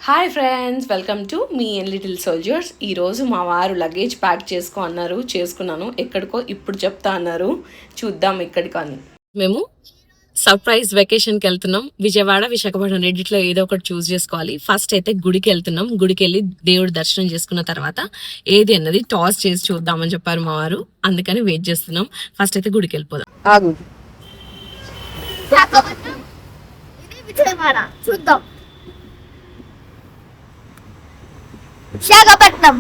Hi friends, welcome to me and little soldiers. ఈరోజు మా వారు లగేజ్ ప్యాక్ చేసుకో అన్నారు, చేసుకున్నాను. ఎక్కడికో ఇప్పుడు చెప్తా అన్నారు, చూద్దాం ఎక్కడికో అని. మేము సర్ప్రైజ్ వెకేషన్కి వెళ్తున్నాం. విజయవాడ, విశాఖపట్నం రెండిట్లో ఏదో ఒకటి చూస్ చేసుకోవాలి. ఫస్ట్ అయితే గుడికి వెళ్తున్నాం. గుడికి వెళ్ళి దేవుడి దర్శనం చేసుకున్న తర్వాత ఏది అన్నది టాస్ చేసి చూద్దామని చెప్పారు మా వారు. అందుకని వెయిట్ చేస్తున్నాం. ఫస్ట్ అయితే గుడికి వెళ్ళిపోదాం. చూద్దాం. విశాఖపట్నం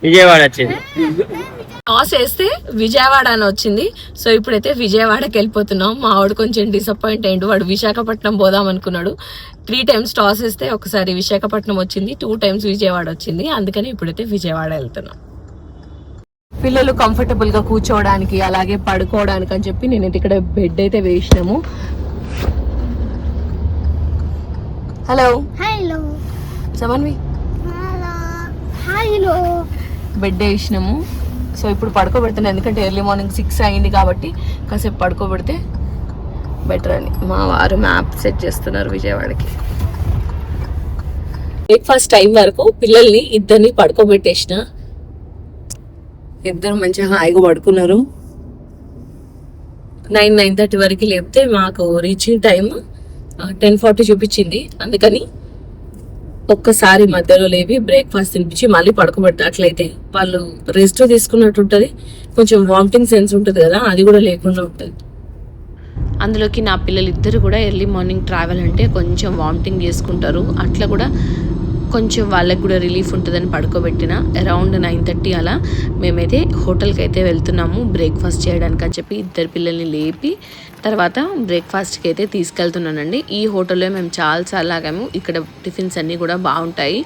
విజయవాడ వచ్చింది. టాస్ వేస్తే విజయవాడ అని వచ్చింది. సో ఇప్పుడైతే విజయవాడకి వెళ్ళిపోతున్నాం. మా వాడు కొంచెం డిసప్పాయింట్ అయ్యిండు. వాడు విశాఖపట్నం పోదాం అనుకున్నాడు. 3 times టాస్ వేస్తే ఒకసారి విశాఖపట్నం వచ్చింది, 2 times విజయవాడ వచ్చింది. అందుకని ఇప్పుడైతే విజయవాడ వెళ్తున్నాం. పిల్లలు కంఫర్టబుల్ గా కూర్చోవడానికి అలాగే పడుకోవడానికి అని చెప్పి నేనైతే ఇక్కడ బెడ్ అయితే వేసినాము. Hello hello Samanvi, hello bed వేసినాము. సో ఇప్పుడు పడుకోబెడుతున్నాను, ఎందుకంటే ఎర్లీ మార్నింగ్ 6 అయింది కాబట్టి కాసేపు పడుకోబెడితే బెటర్ అని. మా వారు మ్యాప్ సెట్ చేస్తున్నారు విజయవాడకి. బ్రేక్ఫాస్ట్ టైం వరకు పిల్లల్ని ఇద్దరిని పడుకోబెట్టేసిన. ఇద్దరు మంచిగా హాయిగా పడుకున్నారు. 9:30 వరకు లేపితే మాకు రీచింగ్ టైం 10:40 చూపించింది. అందుకని ఒక్కసారి మధ్యలో లేవి బ్రేక్ఫాస్ట్ తినిపించి మళ్ళీ పడుకోబెడతా. అట్లయితే వాళ్ళు రెస్ట్ తీసుకున్నట్టు ఉంటుంది, కొంచెం వామిటింగ్ సెన్స్ ఉంటుంది కదా, అది కూడా లేకుండా ఉంటుంది. అందులోకి నా పిల్లలు ఇద్దరు కూడా ఎర్లీ మార్నింగ్ ట్రావెల్ అంటే కొంచెం వామిటింగ్ చేసుకుంటారు. అట్లా కూడా కొంచెం వాళ్ళకి కూడా రిలీఫ్ ఉంటుందని పడుకోబెట్టిన. అరౌండ్ 9:30 అలా మేమైతే హోటల్కి అయితే వెళ్తున్నాము బ్రేక్ఫాస్ట్ చేయడానికి అని చెప్పి ఇద్దరు పిల్లల్ని లేపి తర్వాత బ్రేక్ఫాస్ట్కి అయితే తీసుకెళ్తున్నానండి. ఈ హోటల్లో మేము చాలాసార్లు ఆగాము. ఇక్కడ టిఫిన్స్ అన్నీ కూడా బాగుంటాయి.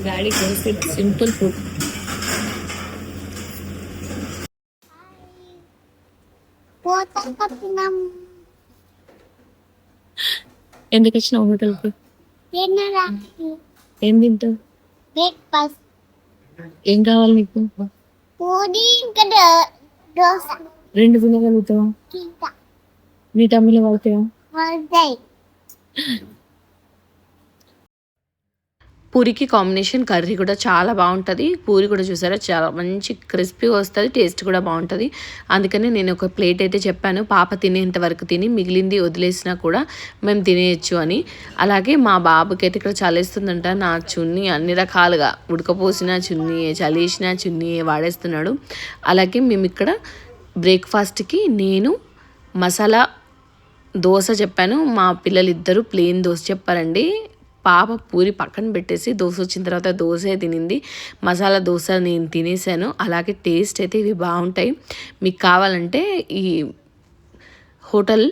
Daddy simple food. ఎందుకు వచ్చిన హోటల్కి? ఏం తింటావు? బ్రేక్ఫాస్ట్. ఏం కావాలి నీకు? పూరి ఇంకా దోశ. 2 తినగలుగుతావా? నీ టమ్మిలో పడతాయా? పూరికి కాంబినేషన్ కర్రీ కూడా చాలా బాగుంటుంది. పూరి కూడా చూసారా, చాలా మంచి క్రిస్పీగా వస్తుంది, టేస్ట్ కూడా బాగుంటుంది. అందుకని నేను ఒక ప్లేట్ అయితే చెప్పాను, పాప తినేంత వరకు తిని మిగిలింది వదిలేసినా కూడా మేము తినేయచ్చు అని. అలాగే మా బాబుకి అయితే ఇక్కడ చలేస్తుందంట. నా చున్నీ అన్ని రకాలుగా ఉడకపోసిన చున్నీ, చలేసిన చున్నీ వాడేస్తున్నాడు. అలాగే మేము ఇక్కడ బ్రేక్ఫాస్ట్కి నేను మసాలా దోశ చెప్పాను, మా పిల్లలు ఇద్దరు ప్లెయిన్ దోశ చెప్పారండి. పాప పూరి పక్కన పెట్టేసి దోశ వచ్చిన తర్వాత దోశ తినింది. మసాలా దోశ నేను తినేసాను. అలాగే టేస్ట్ అయితే ఇవి బాగుంటాయి. మీకు కావాలంటే ఈ హోటల్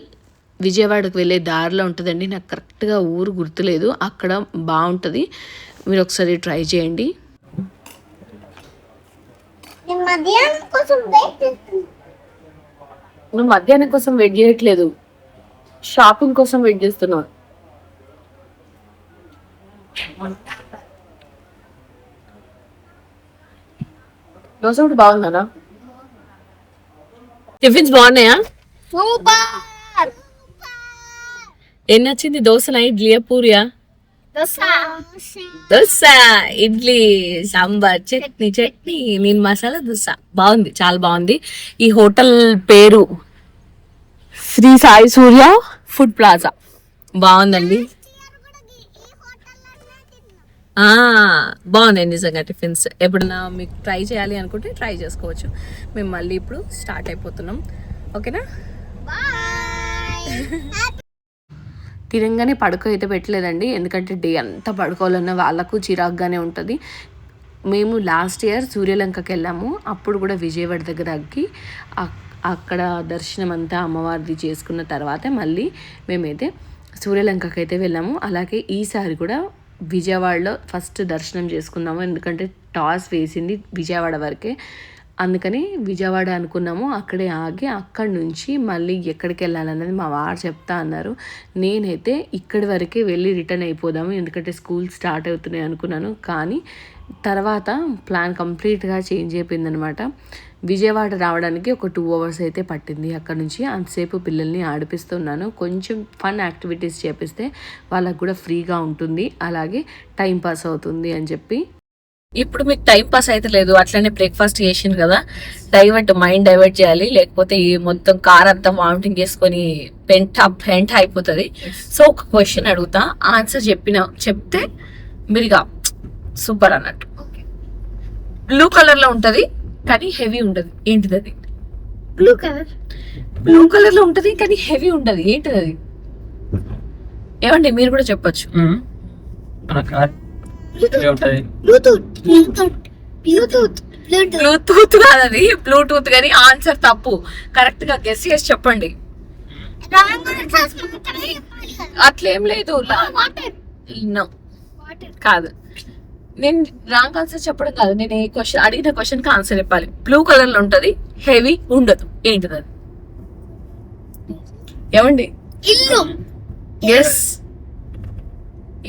విజయవాడకు వెళ్ళే దారిలో ఉంటుందండి. నాకు కరెక్ట్గా ఊరు గుర్తులేదు, అక్కడ బాగుంటుంది. మీరు ఒకసారి ట్రై చేయండి. నువ్వు మధ్యాహ్నం కోసం వెయిట్ చేయట్లేదు, షాపింగ్ కోసం వెయిట్ చేస్తున్నావు. దోశ కూడా బాగుందా? టిఫిన్స్ బాగున్నాయా? ఎన్ని వచ్చింది? దోశనా, ఇడ్లీయా, పూరియా? దోశ, ఇడ్లీ, సాంబార్, చట్నీ. నేను మసాలా దోశ. బాగుంది, చాలా బాగుంది. ఈ హోటల్ పేరు శ్రీ సాయి సూర్య ఫుడ్ ప్లాజా. బాగుందండి, బాగున్నాయి నిజంగా టిఫిన్స్. ఎప్పుడన్నా మీకు ట్రై చేయాలి అనుకుంటే ట్రై చేసుకోవచ్చు. మేము మళ్ళీ ఇప్పుడు స్టార్ట్ అయిపోతున్నాం, ఓకేనా? తినంగానే పడుకో అయితే పెట్టలేదండి, ఎందుకంటే డే అంతా పడుకోవాలన్న వాళ్ళకు చిరాగ్గానే ఉంటుంది. మేము లాస్ట్ ఇయర్ సూర్యలంకకి వెళ్ళాము. అప్పుడు కూడా విజయవాడ దగ్గర అగ్గి అక్కడ దర్శనం అంతా అమ్మవారిది చేసుకున్న తర్వాత మళ్ళీ మేమైతే సూర్యలంకకి అయితే వెళ్ళాము. అలాగే ఈసారి కూడా విజయవాడలో ఫస్ట్ దర్శనం చేసుకుందాము, ఎందుకంటే టాస్ వేసింది విజయవాడ వరకే. అందుకని విజయవాడ అనుకున్నాము. అక్కడే ఆగి అక్కడి నుంచి మళ్ళీ ఎక్కడికి వెళ్ళాలన్నది మా వారు చెప్తా అన్నారు. నేనైతే ఇక్కడి వరకే వెళ్ళి రిటర్న్ అయిపోదాము, ఎందుకంటే స్కూల్ స్టార్ట్ అవుతున్నాయి అనుకున్నాను. కానీ తర్వాత ప్లాన్ కంప్లీట్గా చేంజ్ అయిపోయిందనమాట. విజయవాడ రావడానికి ఒక 2 hours అయితే పట్టింది. అక్కడ నుంచి అంతసేపు పిల్లల్ని ఆడిపిస్తున్నాను. కొంచెం ఫన్ యాక్టివిటీస్ చేపిస్తే వాళ్ళకు కూడా ఫ్రీగా ఉంటుంది, అలాగే టైం పాస్ అవుతుంది అని చెప్పి. ఇప్పుడు మీకు టైం పాస్ అయితే లేదు, అట్లనే బ్రేక్ఫాస్ట్ చేసిండ్రు కదా, మైండ్ డైవర్ట్ చేయాలి, లేకపోతే ఈ మొత్తం కార్ అంతా వామిటింగ్ చేసుకొని పెంట అయిపోతుంది. సో ఒక క్వశ్చన్ అడుగుతా, ఆన్సర్ చెప్తే మీరుగా సూపర్ అన్నట్టు. బ్లూ కలర్ లో ఉంటది కానీ హెవీ ఉండదు, ఏంటిది అది? బ్లూ కలర్ లో ఉంటది కానీ హెవీ ఉండదు, ఏంటిది అది? ఏమండి మీరు కూడా చెప్పొచ్చు. బ్లూటూత్ కాదు అది, బ్లూటూత్ కానీ ఆన్సర్ తప్పు. కరెక్ట్ గా గెస్ చేసి చెప్పండి. అట్లేం లేదు, కాదు. నేను రాంగ్ ఆన్సర్ చెప్పడం కాదు, నేను ఏ క్వశ్చన్ అడిగిన క్వశ్చన్ కి ఆన్సర్ చెప్పాలి. బ్లూ కలర్ లో ఉంటది, హెవీ ఉండదు, ఏంటిది అది? ఏమండి? ఇల్లు. ఎస్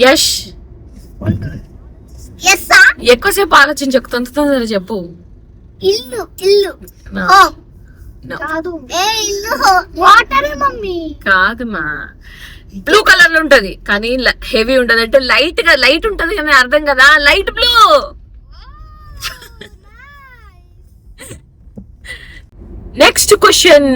యష్, ఎక్కువసేపు ఆలోచించి తొందర చెప్పు. ఇల్లు. కాదు వాటర్ మమ్మీ. కాదుమా, బ్లూ కలర్ లో ఉంటది కానీ హెవీ ఉంటది. అంటే లైట్ ఉంటది కానీ అర్థం కదా, లైట్ బ్లూ. Next question.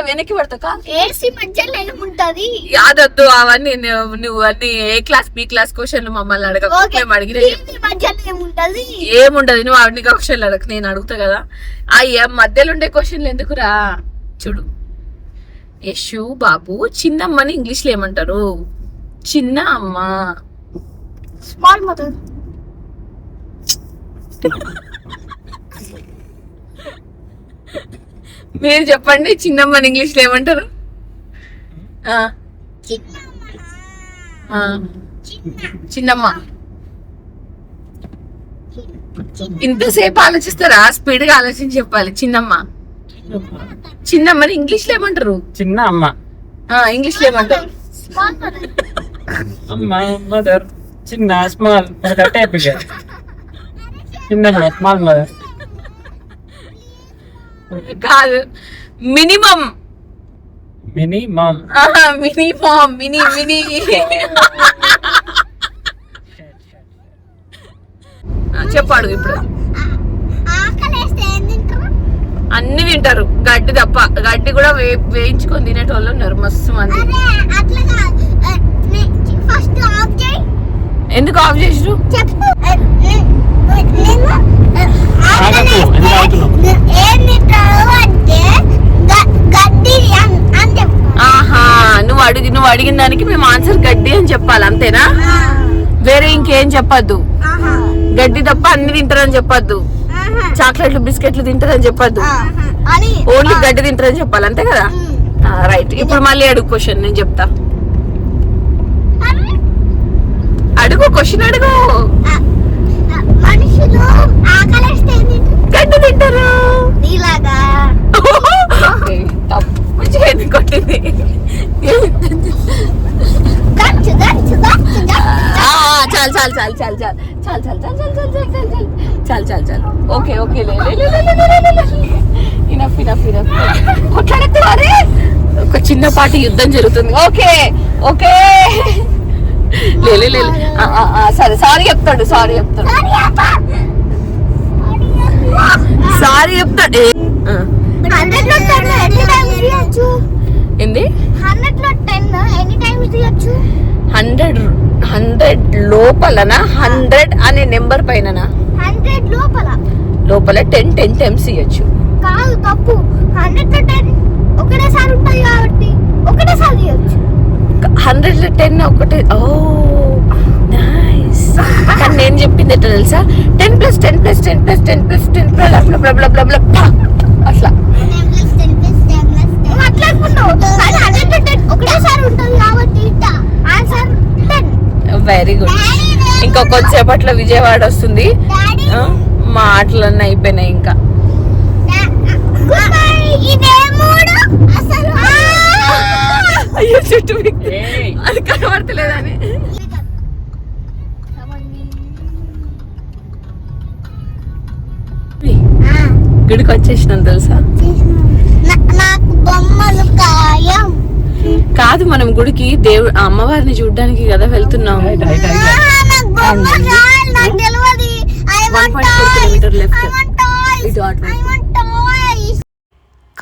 వెనక్కి పడతా. ఏసీ మధ్యలో ఏముంటది? యాదొద్దు అవన్నీ, నువ్వు అన్ని ఏ క్లాస్ బి క్లాస్ క్వశ్చన్లు మమ్మల్ని అడగ. ఏముంటది, నువ్వు అన్ని క్వశ్చన్లు అడగ, నేను అడుగుతా కదా. మధ్యలో ఉండే క్వశ్చన్లు ఎందుకురా? చూడు, యశు బాబు చిన్నమ్మని ఇంగ్లీష్ లో ఏమంటారు? చిన్న అమ్మ. Small mother. మీరు చెప్పండి, చిన్నమ్మని ఇంగ్లీష్ లో ఏమంటారు? చిన్నమ్మ. ఇంతసేపు ఆలోచిస్తారా? స్పీడ్ గా ఆలోచించి చెప్పాలి. చిన్నమ్మని ఇంగ్లీష్ లో ఏమంటారు? చిన్న అమ్మ. ఇంగ్లీష్ లో ఏమంటారు? మదర్. చిన్న స్మాల్ చిన్న స్మాల్ మదర్ కాదు, మినిమం. మినిమం. మినీ చెప్పాడు. ఇప్పుడు అన్ని తింటారు, గడ్డి తప్ప. గడ్డి కూడా వేయించుకొని తినేటోళ్ళు ఉన్నారు మస్తు మంది. ఎందుకు ఆఫ్ చేసిరు? ఆహా, నువ్వు అడిగిన దానికి మేము ఆన్సర్ గడ్డి అని చెప్పాలి, అంతేనా? వేరే ఇంకేం చెప్పద్దు. గడ్డి తప్ప అన్ని తింటారని చెప్పద్దు, చాక్లెట్లు బిస్కెట్లు తింటారని చెప్పద్దు, ఓన్లీ గడ్డి తింటారని చెప్పాలి, అంతే కదా? రైట్. ఇప్పుడు మళ్ళీ అడుగు క్వశ్చన్, నేను చెప్తా. అడుగు, క్వశ్చన్ అడుగు. మనుషులు ఆకలిస్తే గడ్డి తింటారు. కొట్టింది. చాలు. ఓకే ఒక చిన్నపాటి యుద్ధం జరుగుతుంది. ఓకే సరే, సారీ చెప్తాడు. ఏంది? 100 లోపలనా? 100 అనే నెంబర్ పైన 100 లోపల 10 టైమ్స్ ఇవ్వచ్చు. కాదు, తప్పు. 100 లో 10 ఒకటేసారి ఉంటాయి కాబట్టి ఒకటేసారి ఇవ్వచ్చు. 100 లో 10 ఒకటే. ఓ నైస్. కానీ నేను చెప్పింది ఎట్లా తెలుసా? 10 + 10 + 10 + 10 + 10 అట్లా. ఒకటేసారి ఉంటుంది కాబట్టి ఆన్సర్ 10. Very good. ఇంకా కొద్దిసేపట్లో విజయవాడ వస్తుంది. డాడీ మా ఆటలన్నీ అయిపోయినాయి ఇంకా. అసలు అయ్యో చుట్టూ అది కనబడతలేదని. గుడికి వచ్చేసినాం తెలుసా. నాకు బొమ్మలు ఖాయం. కాదు మనం గుడికి దేవుడు అమ్మవారిని చూడడానికి కదా వెళ్తున్నాం. నాకు బొమ్మలు కావాలి, నాకు తెలియదు. I want 1.4 kilometre toys. Left. I want toys. ఇటు అటు. I want toys.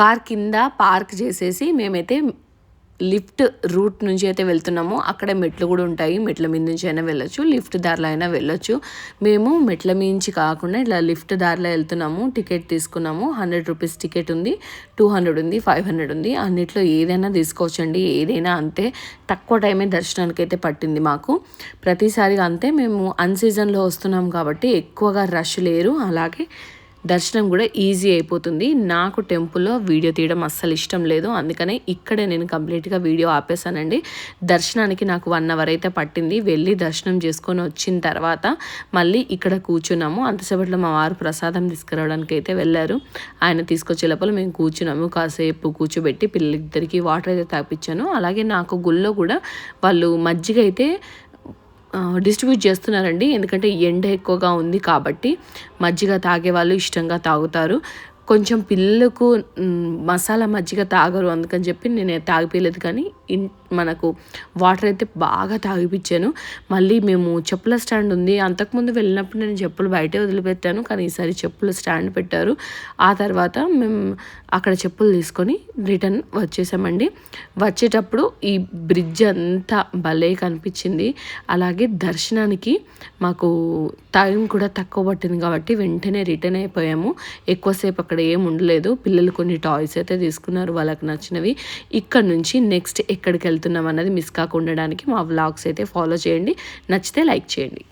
కార్ కింద పార్క్ చేసేసి మేమైతే లిఫ్ట్ రూట్ నుంచి అయితే వెళ్తున్నాము. అక్కడ మెట్లు కూడా ఉంటాయి, మెట్ల మీద నుంచి అయినా వెళ్ళొచ్చు, లిఫ్ట్ దారిలో అయినా వెళ్ళొచ్చు. మేము మెట్ల మించి కాకుండా ఇట్లా లిఫ్ట్ దారిలో వెళ్తున్నాము. టికెట్ తీసుకున్నాము. 100 రూపీస్ టికెట్ ఉంది, 200 ఉంది, 500 ఉంది. అన్నిట్లో ఏదైనా తీసుకోవచ్చండి. ఏదైనా అంతే తక్కువ టైమే దర్శనానికి అయితే పట్టింది మాకు. ప్రతిసారి అంతే. మేము అన్సీజన్లో వస్తున్నాం కాబట్టి ఎక్కువగా రష్ లేరు, అలాగే దర్శనం కూడా ఈజీ అయిపోతుంది. నాకు టెంపుల్లో వీడియో తీయడం అస్సలు ఇష్టం లేదు, అందుకనే ఇక్కడే నేను కంప్లీట్గా వీడియో ఆపేసానండి. దర్శనానికి నాకు 1 అవర్ అయితే పట్టింది. వెళ్ళి దర్శనం చేసుకొని వచ్చిన తర్వాత మళ్ళీ ఇక్కడ కూర్చున్నాము. అంతసేపట్లో మా వారు ప్రసాదం తీసుకురావడానికి అయితే వెళ్ళారు. ఆయన తీసుకొచ్చే లోపల మేము కూర్చున్నాము. కాసేపు కూర్చోబెట్టి పిల్లలిద్దరికీ వాటర్ అయితే తాపించాను. అలాగే నాకు గుళ్ళో కూడా వాళ్ళు మజ్జిగ అయితే డిస్ట్రిబ్యూట్ చేస్తున్నారండి. ఎందుకంటే ఎండ ఎక్కువగా ఉంది కాబట్టి మజ్జిగ తాగే వాళ్ళు ఇష్టంగా తాగుతారు. కొంచెం పిల్లలకు మసాలా మజ్జిగ తాగరు, అందుకని చెప్పి నేను తాగిపోయలేదు. కానీ మనకు వాటర్ అయితే బాగా తాగిపించాను. మళ్ళీ మేము చెప్పుల స్టాండ్ ఉంది. అంతకుముందు వెళ్ళినప్పుడు నేను చెప్పులు బయటే వదిలిపెట్టాను, కానీ ఈసారి చెప్పుల స్టాండ్ పెట్టారు. ఆ తర్వాత మేము అక్కడ చెప్పులు తీసుకొని రిటర్న్ వచ్చేసామండి. వచ్చేటప్పుడు ఈ బ్రిడ్జ్ అంతా భలే కనిపించింది. అలాగే దర్శనానికి మాకు టైం కూడా తక్కువ పట్టింది కాబట్టి వెంటనే రిటర్న్ అయిపోయాము. ఎక్కువసేపు అక్కడ ఏం ఉండలేదు. పిల్లలు కొన్ని టాయ్స్ అయితే తీసుకున్నారు వాళ్ళకి నచ్చినవి. ఇక్కడ నుంచి నెక్స్ట్ ఎక్కడికి వెళ్తున్నాం అన్నది మిస్ కాకుండా ఉండడానికి మా వ్లాగ్స్ అయితే ఫాలో చేయండి. నచ్చితే లైక్ చేయండి.